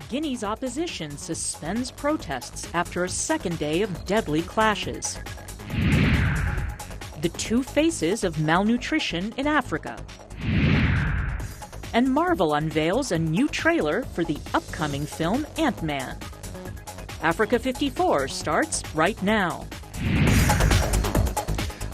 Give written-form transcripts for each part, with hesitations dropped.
Guinea's opposition suspends protests after a second day of deadly clashes. The two faces of malnutrition in Africa. And Marvel unveils a new trailer for the upcoming film Ant-Man. Africa 54 starts right now.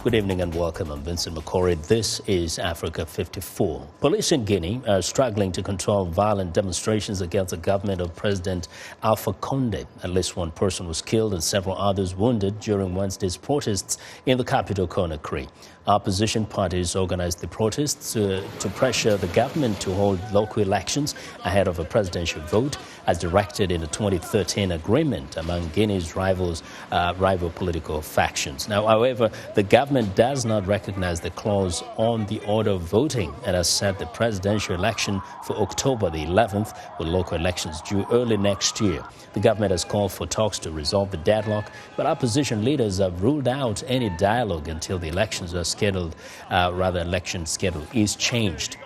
Good evening and welcome. I'm Vincent McCory. This is Africa 54. Police in Guinea are struggling to control violent demonstrations against the government of President Alpha Condé. At least one person was killed and several others wounded during Wednesday's protests in the capital, Conakry. Opposition parties organized the protests to pressure the government to hold local elections ahead of a presidential vote, as directed in the 2013 agreement among Guinea's rival political factions. Now, however, the government does not recognize the clause on the order of voting and has set the presidential election for October the 11th, with local elections due early next year. The government has called for talks to resolve the deadlock, but opposition leaders have ruled out any dialogue until the election schedule is changed.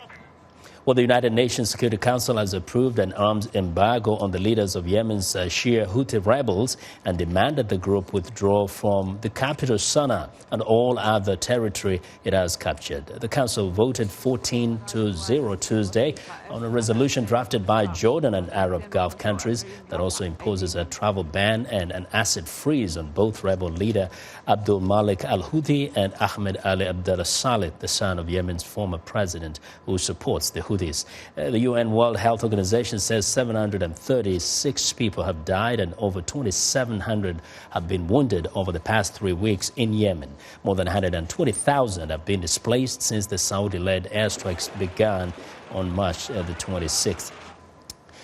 Well, the United Nations Security Council has approved an arms embargo on the leaders of Yemen's Shia Houthi rebels and demanded the group withdraw from the capital Sana'a and all other territory it has captured. The Council voted 14-0 Tuesday on a resolution drafted by Jordan and Arab Gulf countries that also imposes a travel ban and an asset freeze on both rebel leader Abdul Malik al-Houthi and Ahmed Ali Abdullah Saleh, the son of Yemen's former president, who supports the Houthis. The UN World Health Organization says 736 people have died and over 2,700 have been wounded over the past 3 weeks in Yemen. More than 120,000 have been displaced since the Saudi-led airstrikes began on March the 26th.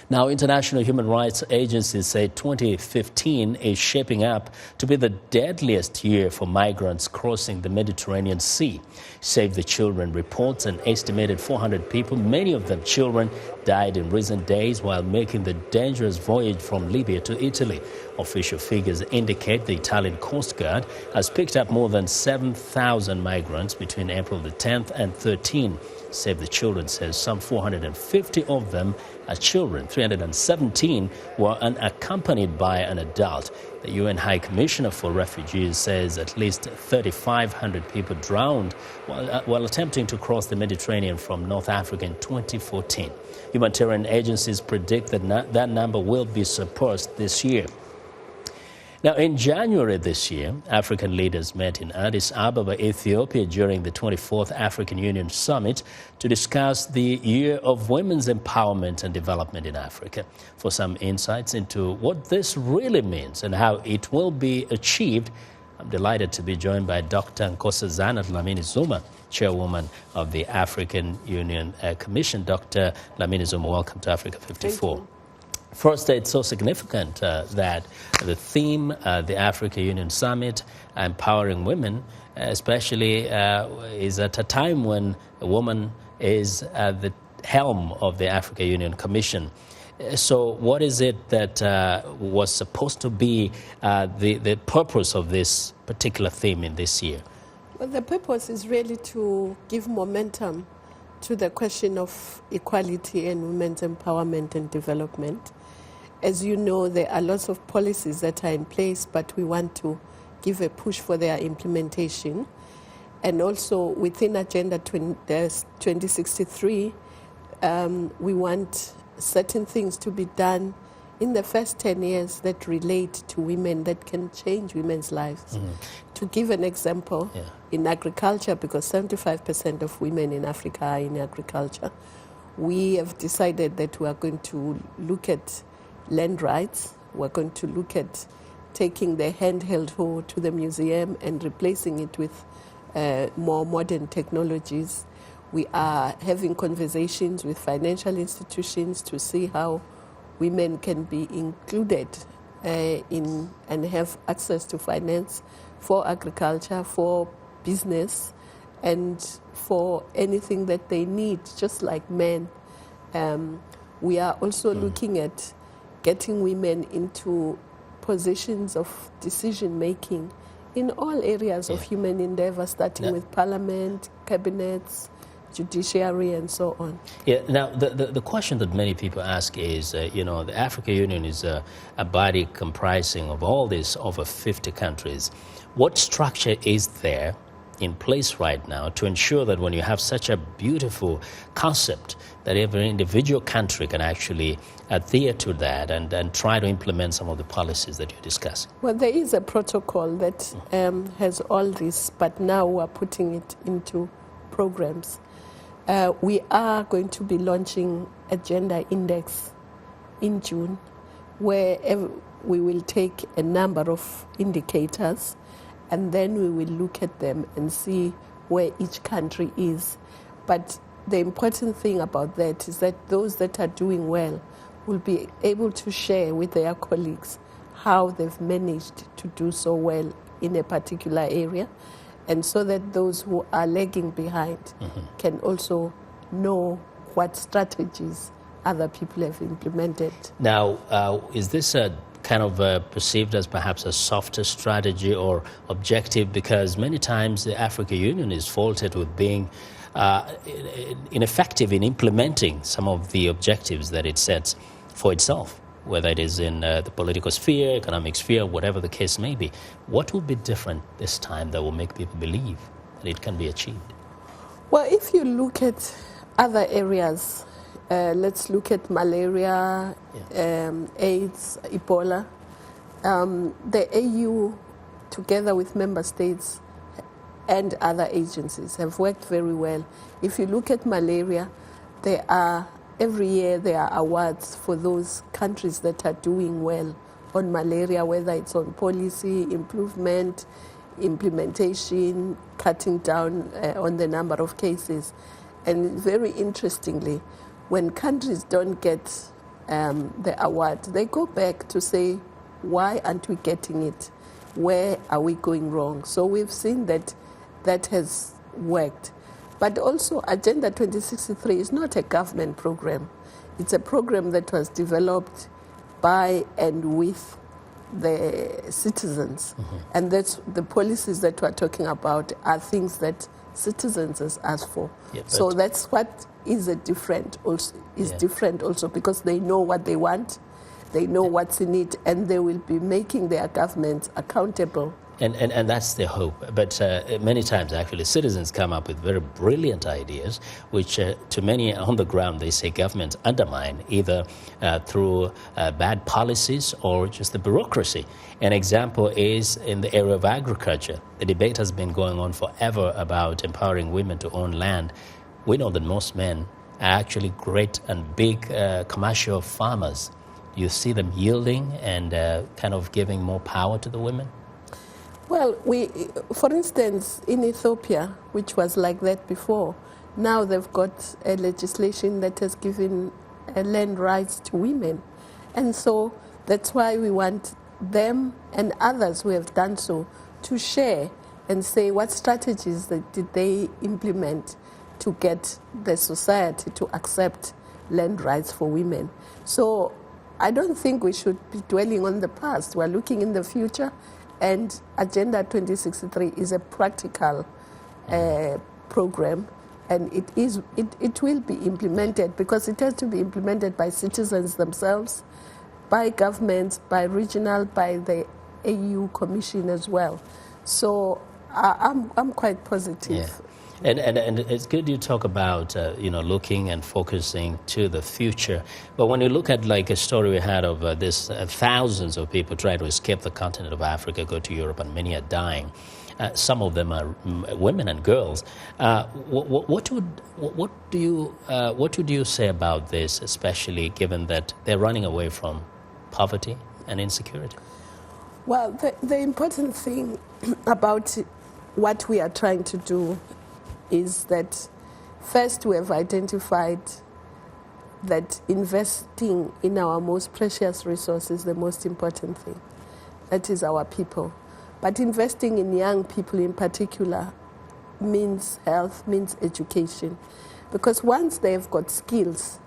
Now, international human rights agencies say 2015 is shaping up to be the deadliest year for migrants crossing the Mediterranean Sea. Save the Children reports an estimated 400 people, many of them children, died in recent days while making the dangerous voyage from Libya to Italy. Official figures indicate the Italian Coast Guard has picked up more than 7,000 migrants between April the 10th and 13th. Save the Children says some 450 of them are children. 317 were unaccompanied by an adult. The UN High Commissioner for Refugees says at least 3,500 people drowned while attempting to cross the Mediterranean from North Africa in 2014. Humanitarian agencies predict that that number will be surpassed this year. Now, in January this year, African leaders met in Addis Ababa, Ethiopia, during the 24th African Union Summit to discuss the Year of Women's Empowerment and Development in Africa. For some insights into what this really means and how it will be achieved, I'm delighted to be joined by Dr. Nkosazana Dlamini Zuma, Chairwoman of the African Union Commission. Dr. Dlamini Zuma, welcome to Africa 54. First, it's so significant that the theme, the Africa Union Summit, empowering women, especially is at a time when a woman is at the helm of the Africa Union Commission. So what is it that was supposed to be the purpose of this particular theme in this year? Well, the purpose is really to give momentum to the question of equality and women's empowerment and development. As you know, there are lots of policies that are in place, but we want to give a push for their implementation. And also within Agenda 2063, we want certain things to be done in the first 10 years that relate to women, that can change women's lives. Mm-hmm. To give an example, in agriculture, because 75% of women in Africa are in agriculture, we have decided that we are going to look at land rights. We're going to look at taking the handheld hoe to the museum and replacing it with more modern technologies. We are having conversations with financial institutions to see how women can be included in and have access to finance for agriculture, for business, and for anything that they need, just like men. We are also looking at getting women into positions of decision-making in all areas of human endeavor, starting with parliament, cabinets, judiciary and so on. Yeah. Now, the question that many people ask is, the African Union is a body comprising of all these over 50 countries. What structure is there in place right now to ensure that when you have such a beautiful concept that every individual country can actually adhere to that and try to implement some of the policies that you're discussing? Well, there is a protocol that has all this, but now we're putting it into programs. We are going to be launching a gender index in June, where we will take a number of indicators and then we will look at them and see where each country is. But the important thing about that is that those that are doing well will be able to share with their colleagues how they've managed to do so well in a particular area, and so that those who are lagging behind can also know what strategies other people have implemented. Now, is this a kind of perceived as perhaps a softer strategy or objective? Because many times the African Union is faulted with being ineffective in implementing some of the objectives that it sets for itself, whether it is in the political sphere, economic sphere, whatever the case may be. What will be different this time that will make people believe that it can be achieved? Well, if you look at other areas, let's look at malaria, AIDS, Ebola. The AU, together with member states and other agencies, have worked very well. If you look at malaria, every year there are awards for those countries that are doing well on malaria, whether it's on policy, improvement, implementation, cutting down on the number of cases. And very interestingly, when countries don't get the award, they go back to say, why aren't we getting it? Where are we going wrong? So we've seen that has worked. But also, Agenda 2063 is not a government program. It's a program that was developed by and with the citizens. And that's the policies that we're talking about are things that citizens has asked for. Yeah, so that's what is different also because they know what they want, they know what's in it, and they will be making their governments accountable. And that's the hope. But many times, actually, citizens come up with very brilliant ideas, which to many on the ground, they say governments undermine, either through bad policies or just the bureaucracy. An example is in the area of agriculture. The debate has been going on forever about empowering women to own land. We know that most men are actually great and big commercial farmers. You see them yielding and kind of giving more power to the women? Well, for instance, in Ethiopia, which was like that before, now they've got a legislation that has given land rights to women. And so that's why we want them and others who have done so to share and say what strategies did they implement to get the society to accept land rights for women. So I don't think we should be dwelling on the past. We're looking in the future. And Agenda 2063 is a practical program, and it will be implemented because it has to be implemented by citizens themselves, by governments, by regional, by the AU Commission as well. So I'm quite positive. Yeah. And it's good you talk about looking and focusing to the future. But when you look at like a story we had of this thousands of people try to escape the continent of Africa, go to Europe, and many are dying. Some of them are women and girls. What would you say about this, especially given that they're running away from poverty and insecurity? Well, the important thing about what we are trying to do is that first we have identified that investing in our most precious resource is the most important thing. That is our people. But investing in young people in particular means health, means education. Because once they've got skills,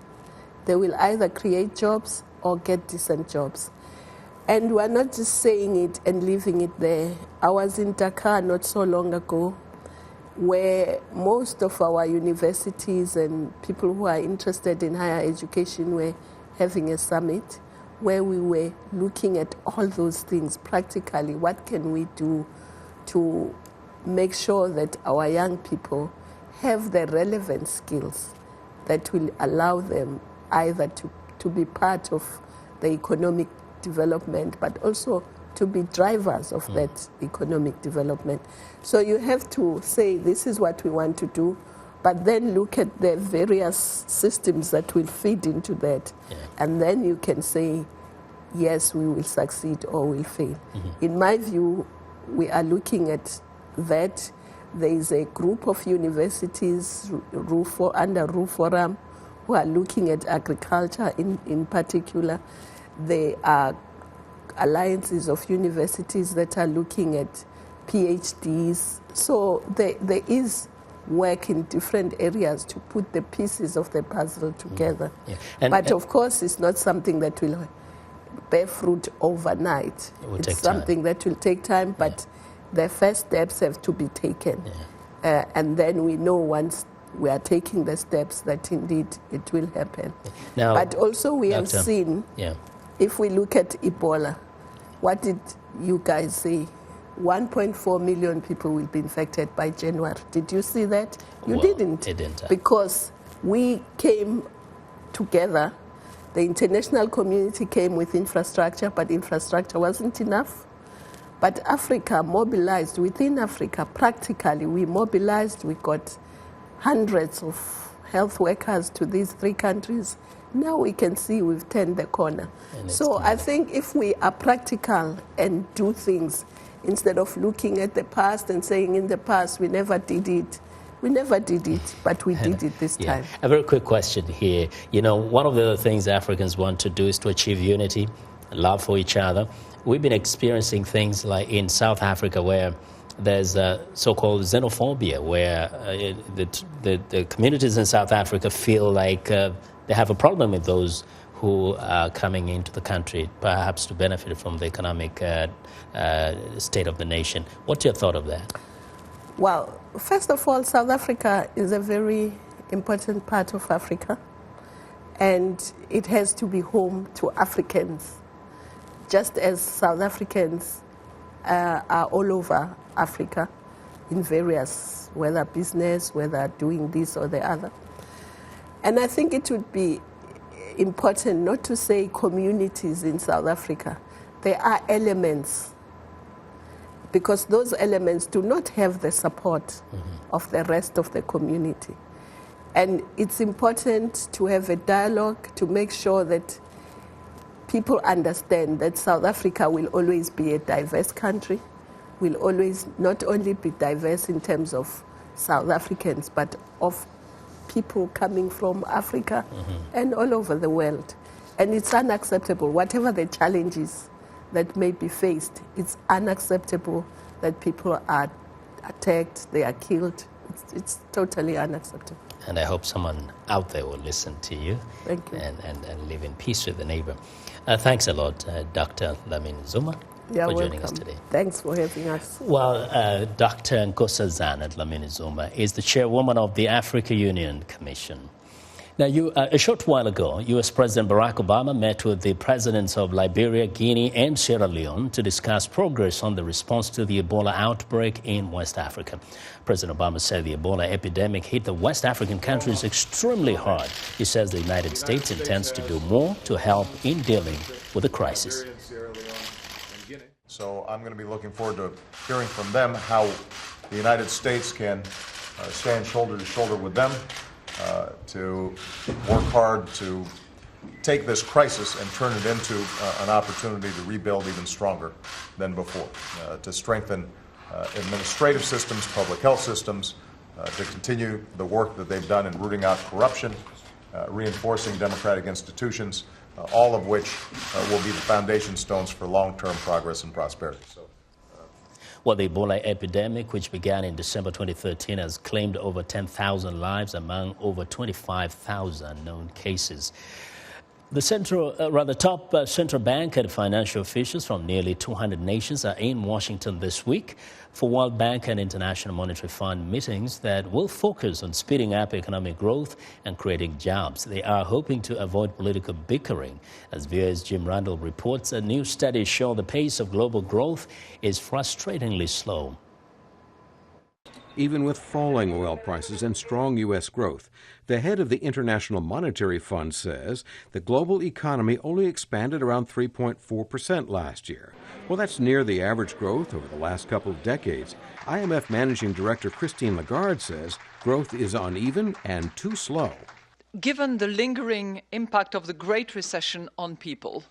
they will either create jobs or get decent jobs. And we're not just saying it and leaving it there. I was in Dakar not so long ago, where most of our universities and people who are interested in higher education were having a summit where we were looking at all those things practically. What can we do to make sure that our young people have the relevant skills that will allow them either to be part of the economic development, but also to be drivers of that economic development. So you have to say, this is what we want to do, but then look at the various systems that will feed into that. Yeah. And then you can say, yes, we will succeed or we'll fail. In my view, we are looking at that. There is a group of universities under RU Forum who are looking at agriculture in particular. There are alliances of universities that are looking at PhDs. So there is work in different areas to put the pieces of the puzzle together. Yeah. But of course, it's not something that will bear fruit overnight. It's something that will take time, but the first steps have to be taken. Yeah. And then we know once we are taking the steps that indeed it will happen. Now, but also we have seen, if we look at Ebola, what did you guys say? 1.4 million people will be infected by January. Did you see that? You didn't. Because we came together, the international community came with infrastructure, but infrastructure wasn't enough. But Africa mobilized, within Africa, practically we mobilized, we got hundreds of health workers to these 3 countries. Now we can see we've turned the corner. So I think if we are practical and do things, instead of looking at the past and saying in the past we never did it, but we did it this time. A very quick question here. You know, one of the things Africans want to do is to achieve unity, love for each other. We've been experiencing things like in South Africa where there's so-called xenophobia, where the communities in South Africa feel like they have a problem with those who are coming into the country, perhaps to benefit from the economic state of the nation. What's your thought of that? Well, first of all, South Africa is a very important part of Africa, and it has to be home to Africans, just as South Africans are all over Africa in various, whether business, whether doing this or the other. And I think it would be important not to say communities in South Africa. There are elements, because those elements do not have the support of the rest of the community. And it's important to have a dialogue to make sure that people understand that South Africa will always be a diverse country, will always not only be diverse in terms of South Africans, but of people coming from Africa and all over the world. And it's unacceptable, whatever the challenges that may be faced, it's unacceptable that people are attacked, they are killed. It's totally unacceptable. And I hope someone out there will listen to you. Thank you. And live in peace with the neighbor. Thanks a lot, Dr. Dlamini Zuma, for joining us today. Thanks for having us. Well, Dr. Nkosazana Dlamini Zuma is the chairwoman of the Africa Union Commission. Now, a short while ago, U.S. President Barack Obama met with the presidents of Liberia, Guinea, and Sierra Leone to discuss progress on the response to the Ebola outbreak in West Africa. President Obama said the Ebola epidemic hit the West African countries extremely hard. He says the United States intends to do more to help in dealing with the crisis. So I'm going to be looking forward to hearing from them how the United States can stand shoulder to shoulder with them to work hard to take this crisis and turn it into an opportunity to rebuild even stronger than before, to strengthen administrative systems, public health systems, to continue the work that they've done in rooting out corruption, reinforcing democratic institutions, all of which will be the foundation stones for long-term progress and prosperity. Well, the Ebola epidemic, which began in December 2013, has claimed over 10,000 lives among over 25,000 known cases. The top central bank and financial officials from nearly 200 nations are in Washington this week for World Bank and International Monetary Fund meetings that will focus on speeding up economic growth and creating jobs. They are hoping to avoid political bickering. As VOA's Jim Randall reports, a new study shows the pace of global growth is frustratingly slow. Even with falling oil prices and strong U.S. growth, the head of the International Monetary Fund says the global economy only expanded around 3.4% last year. Well, that's near the average growth over the last couple of decades. IMF Managing Director Christine Lagarde says growth is uneven and too slow. Given the lingering impact of the Great Recession on people,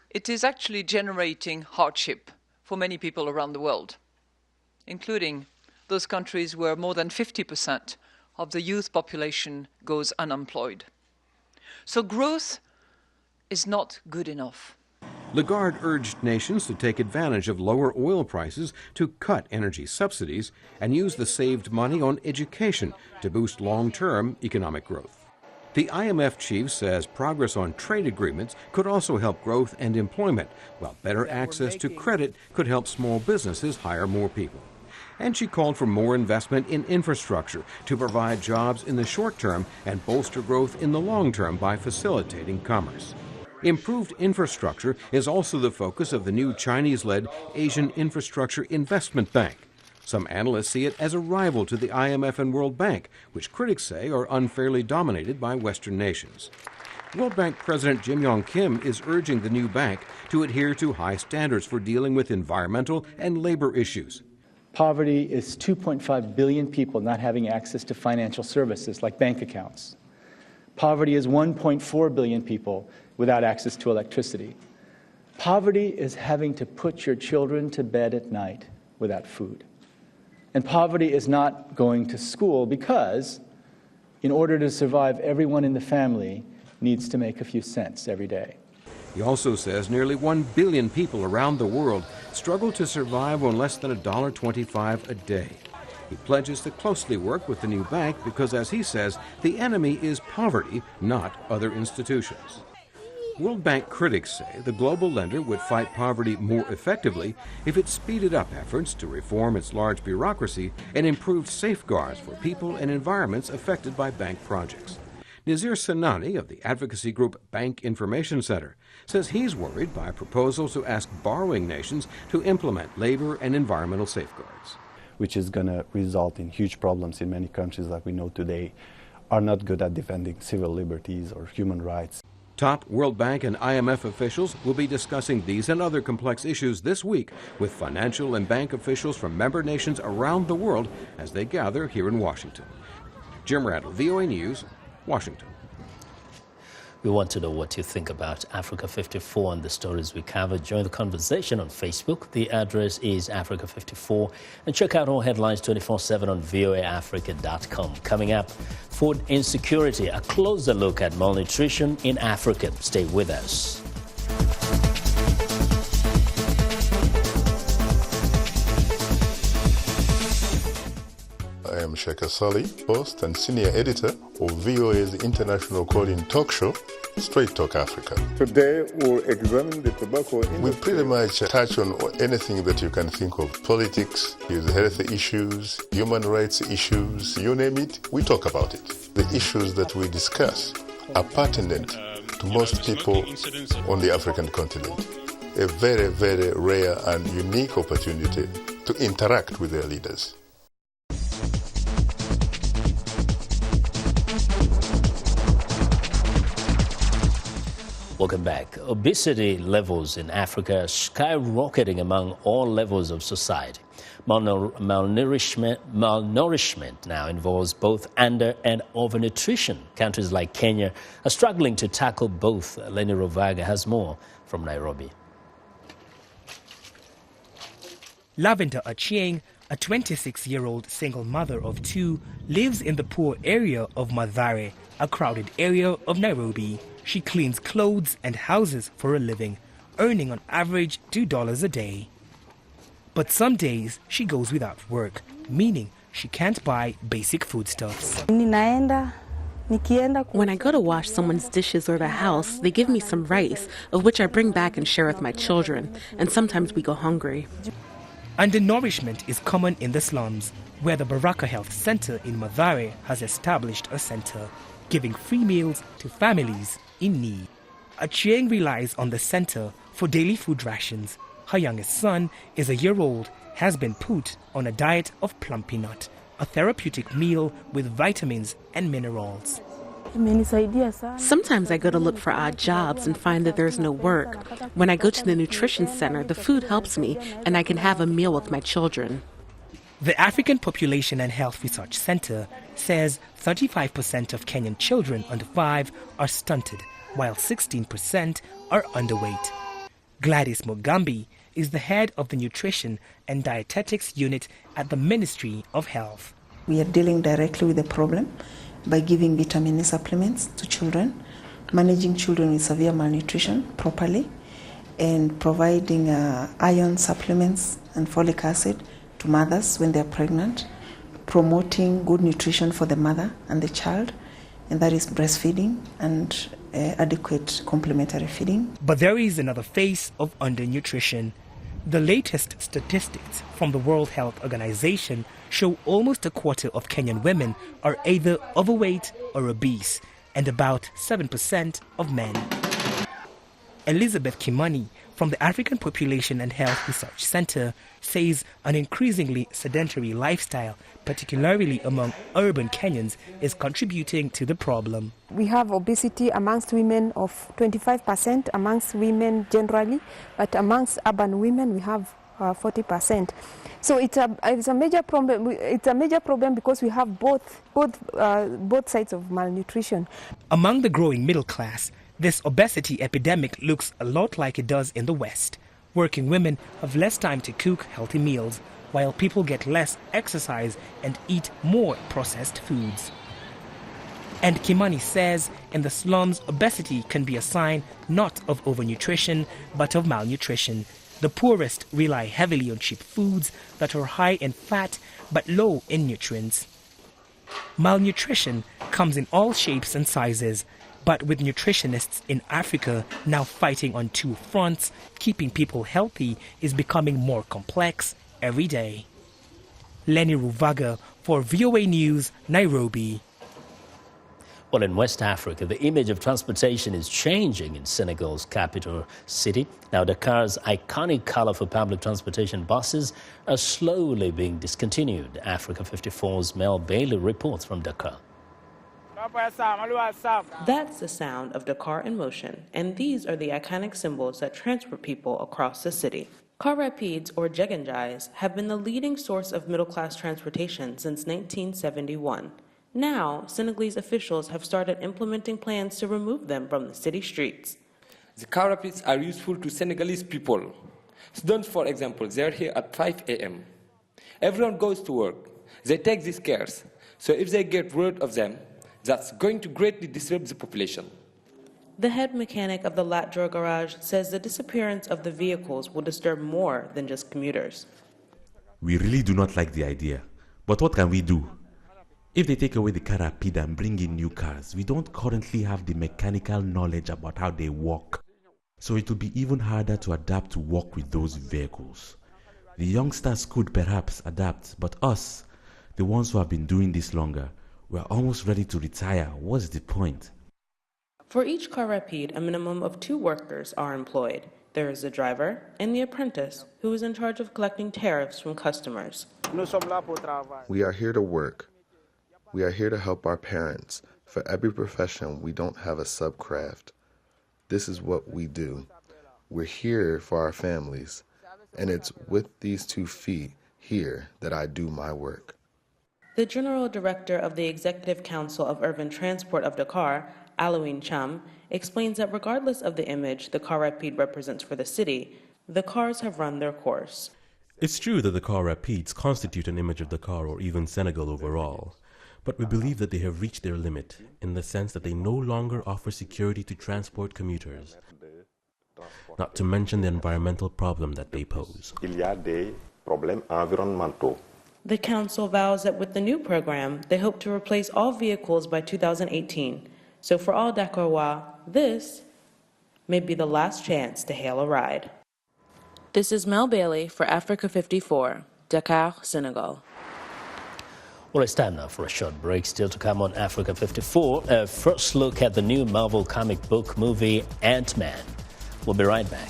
it is actually generating hardship for many people around the world, including those countries where more than 50% of the youth population goes unemployed. So growth is not good enough. Lagarde urged nations to take advantage of lower oil prices to cut energy subsidies and use the saved money on education to boost long-term economic growth. The IMF chief says progress on trade agreements could also help growth and employment, while better access to credit could help small businesses hire more people. And she called for more investment in infrastructure to provide jobs in the short term and bolster growth in the long term by facilitating commerce. Improved infrastructure is also the focus of the new Chinese-led Asian Infrastructure Investment Bank. Some analysts see it as a rival to the IMF and World Bank, which critics say are unfairly dominated by Western nations. World Bank President Jim Yong Kim is urging the new bank to adhere to high standards for dealing with environmental and labor issues. Poverty is 2.5 billion people not having access to financial services like bank accounts. Poverty is 1.4 billion people without access to electricity. Poverty is having to put your children to bed at night without food. And poverty is not going to school because, in order to survive, everyone in the family needs to make a few cents every day. He also says nearly 1 billion people around the world struggle to survive on less than $1.25 a day. He pledges to closely work with the new bank because, as he says, the enemy is poverty, not other institutions. World Bank critics say the global lender would fight poverty more effectively if it speeded up efforts to reform its large bureaucracy and improved safeguards for people and environments affected by bank projects. Nazir Sanani of the advocacy group Bank Information Center says he's worried by proposals to ask borrowing nations to implement labor and environmental safeguards. Which is going to result in huge problems in many countries that we know today are not good at defending civil liberties or human rights. Top World Bank and IMF officials will be discussing these and other complex issues this week with financial and bank officials from member nations around the world as they gather here in Washington. Jim Randall, VOA News, Washington. We want to know what you think about Africa 54 and the stories we covered. Join the conversation on Facebook. The address is Africa54. And check out all headlines 24/7 on voaafrica.com. Coming up, food insecurity, a closer look at malnutrition in Africa. Stay with us. I am Sheka Sali, host and senior editor of VOA's international call-in talk show, Straight Talk Africa. Today we'll examine the tobacco industry. We pretty much touch on anything that you can think of. Politics, health issues, human rights issues, you name it, we talk about it. The issues that we discuss are pertinent to most people on the African continent. A very, very rare and unique opportunity to interact with their leaders. Welcome back. Obesity levels in Africa are skyrocketing among all levels of society. Malnourishment now involves both under- and overnutrition. Countries like Kenya are struggling to tackle both. Lenny Rovaga has more from Nairobi. Lavender Achieng, a 26-year-old single mother of two, lives in the poor area of Mathare, a crowded area of Nairobi. She cleans clothes and houses for a living, earning on average $2 a day. But some days she goes without work, meaning she can't buy basic foodstuffs. Ninaenda When I go to wash someone's dishes or the house, they give me some rice, of which I bring back and share with my children, and sometimes we go hungry. Undernourishment is common in the slums, where the Baraka Health Center in Mathare has established a center, giving free meals to families in need. Achieng relies on the center for daily food rations. Her youngest son is a year old, has been put on a diet of plum peanut, a therapeutic meal with vitamins and minerals. Sometimes I go to look for odd jobs and find that there's no work. When I go to the nutrition center, the food helps me and I can have a meal with my children. The African Population and Health Research Center says 35% of Kenyan children under 5 are stunted, while 16% are underweight. Gladys Mugambi is the head of the Nutrition and Dietetics Unit at the Ministry of Health. We are dealing directly with the problem by giving vitamin E supplements to children, managing children with severe malnutrition properly, and providing iron supplements and folic acid to mothers when they are pregnant, promoting good nutrition for the mother and the child, and that is breastfeeding and adequate complementary feeding. But there is another face of undernutrition. The latest statistics from the World Health Organization show almost a quarter of Kenyan women are either overweight or obese, and about 7% of men. Elizabeth Kimani from the African Population and Health Research Center says an increasingly sedentary lifestyle, particularly among urban Kenyans, is contributing to the problem. We have obesity amongst women of 25%, amongst women generally, but amongst urban women we have 40%. So it's a major problem. It's a major problem because we have both sides of malnutrition. Among the growing middle class, this obesity epidemic looks a lot like it does in the West. Working women have less time to cook healthy meals, while people get less exercise and eat more processed foods. And Kimani says in the slums, obesity can be a sign not of overnutrition, but of malnutrition. The poorest rely heavily on cheap foods that are high in fat but low in nutrients. Malnutrition comes in all shapes and sizes, but with nutritionists in Africa now fighting on two fronts, keeping people healthy is becoming more complex every day. Lenny Ruvaga for VOA News, Nairobi. Well, in West Africa, the image of transportation is changing in Senegal's capital city. Now, Dakar's iconic color for public transportation buses are slowly being discontinued. Africa 54's Mel Bailey reports from Dakar. That's the sound of Dakar in motion, and these are the iconic symbols that transport people across the city. Car rapides, or jeganjais, have been the leading source of middle-class transportation since 1971. Now, Senegalese officials have started implementing plans to remove them from the city streets. The car rapids are useful to Senegalese people. Students, for example, they are here at 5 a.m. Everyone goes to work. They take these cars, so if they get rid of them, that's going to greatly disrupt the population. The head mechanic of the Latdra garage says the disappearance of the vehicles will disturb more than just commuters. We really do not like the idea, but what can we do? If they take away the car rapide and bring in new cars, we don't currently have the mechanical knowledge about how they work. So it will be even harder to adapt to work with those vehicles. The youngsters could perhaps adapt, but us, the ones who have been doing this longer, we're almost ready to retire. What's the point? For each car rapide, a minimum of 2 workers are employed. There is the driver and the apprentice, who is in charge of collecting tariffs from customers. We are here to work. We are here to help our parents. For every profession, we don't have a subcraft. This is what we do. We're here for our families, and it's with these 2 feet here that I do my work. The General Director of the Executive Council of Urban Transport of Dakar, Alouine Cham, explains that regardless of the image the car rapide represents for the city, the cars have run their course. It's true that the car rapides constitute an image of Dakar or even Senegal overall, but we believe that they have reached their limit in the sense that they no longer offer security to transport commuters, not to mention the environmental problem that they pose. Il y a des problèmes environnementaux The council vows that with the new program, they hope to replace all vehicles by 2018. So for all Dakarois, this may be the last chance to hail a ride. This is Mel Bailey for Africa 54, Dakar, Senegal. Well, it's time now for a short break. Still to come on Africa 54. A first look at the new Marvel comic book movie Ant-Man. We'll be right back.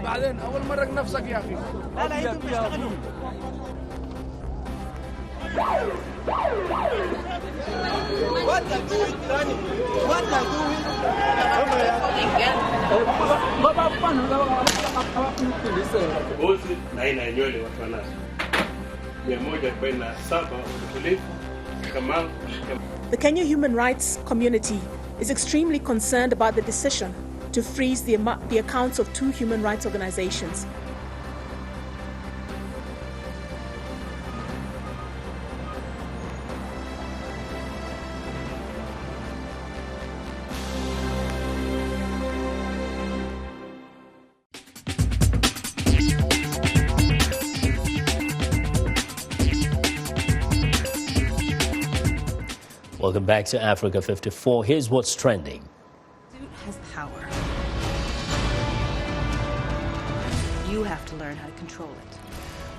بعدين اول مره نفسك يا اخي لا لا انتم تشتغلوا What are you doing, Granny? What are you doing? Bosi na ina nywele watu wanazo 147 utulivu kama. The Kenya human rights community is extremely concerned about the decision to freeze the accounts of 2 human rights organizations. Welcome back to Africa 54. Here's what's trending. Has power. You have to learn how to control it.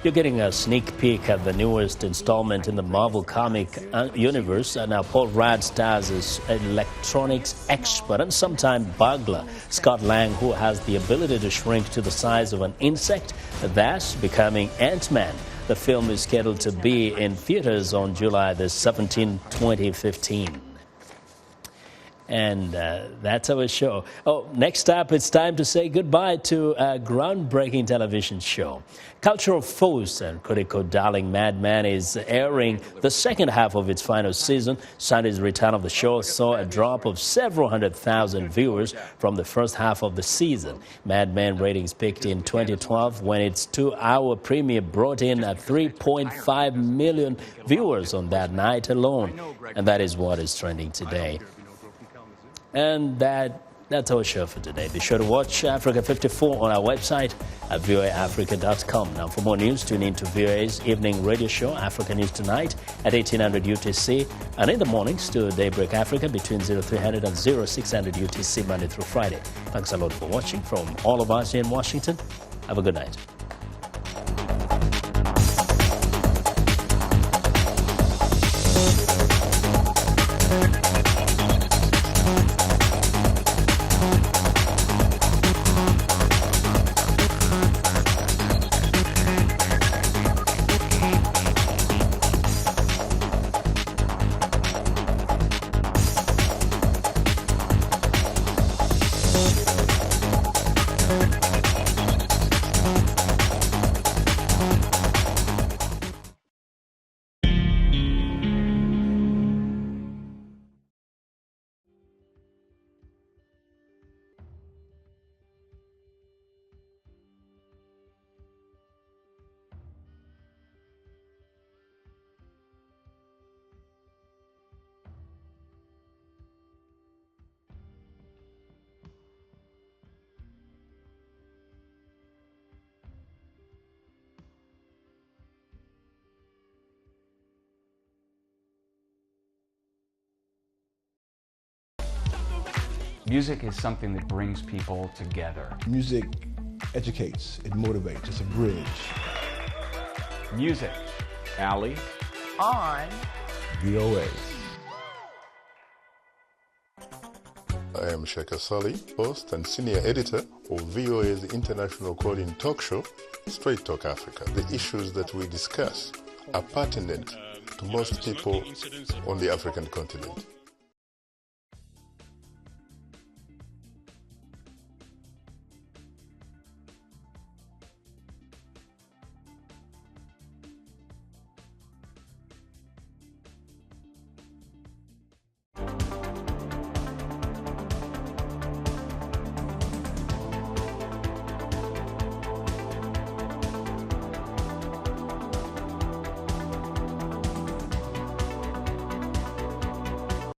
You're getting a sneak peek at the newest installment in the Marvel comic universe. Now, Paul Rudd stars as electronics expert and sometime burglar Scott Lang, who has the ability to shrink to the size of an insect, thus becoming Ant-Man. The film is scheduled to be in theaters on July the 17th, 2015. And that's our show. Oh, next up, it's time to say goodbye to a groundbreaking television show. Cultural force and critical darling Mad Men is airing the second half of its final season. Sunday's return of the show saw a drop of several 100,000 viewers from the first half of the season. Mad Men ratings peaked in 2012 when its 2-hour premiere brought in 3.5 million viewers on that night alone. And that is what is trending today. And that's our show for today. Be sure to watch Africa 54 on our website at voaafrica.com. Now, for more news, tune in to VOA's evening radio show, Africa News Tonight, at 1800 UTC, and in the mornings to Daybreak Africa between 0300 and 0600 UTC, Monday through Friday. Thanks a lot for watching. From all of us here in Washington, have a good night. Music is something that brings people together. Music educates, it motivates, it's a bridge. Music. Ali. On VOA. I am Sheka Sali, host and senior editor of VOA's international call-in talk show, Straight Talk Africa. The issues that we discuss are pertinent to most people on the African continent.